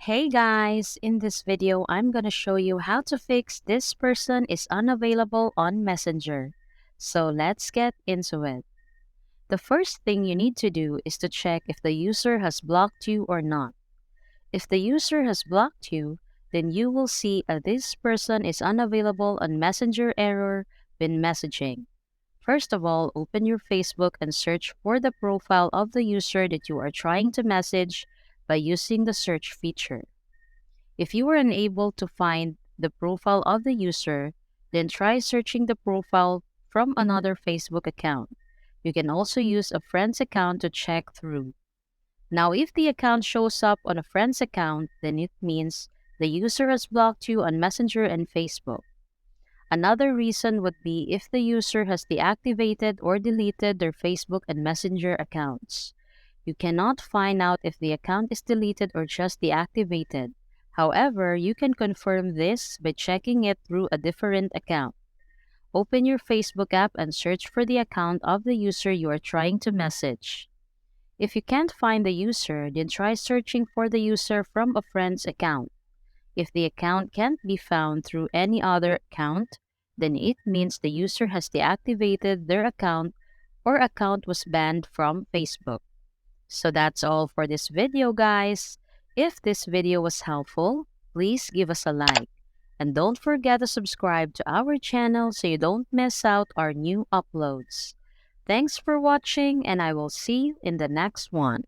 Hey guys, in this video, I'm gonna show you how to fix this person is unavailable on Messenger. So let's get into it. The first thing you need to do is to check if the user has blocked you or not. If the user has blocked you, then you will see this person is unavailable on Messenger error when messaging. First of all, open your Facebook and search for the profile of the user that you are trying to message by using the search feature. If you are unable to find the profile of the user, then try searching the profile from another Facebook account. You can also use a friend's account to check through. Now, if the account shows up on a friend's account, then it means the user has blocked you on Messenger and Facebook. Another reason would be if the user has deactivated or deleted their Facebook and Messenger accounts. You cannot find out if the account is deleted or just deactivated. However, you can confirm this by checking it through a different account. Open your Facebook app and search for the account of the user you are trying to message. If you can't find the user, then try searching for the user from a friend's account. If the account can't be found through any other account, then it means the user has deactivated their account or account was banned from Facebook. So that's all for this video, guys. If this video was helpful, please give us a like. And don't forget to subscribe to our channel so you don't miss out our new uploads. Thanks for watching, and I will see you in the next one.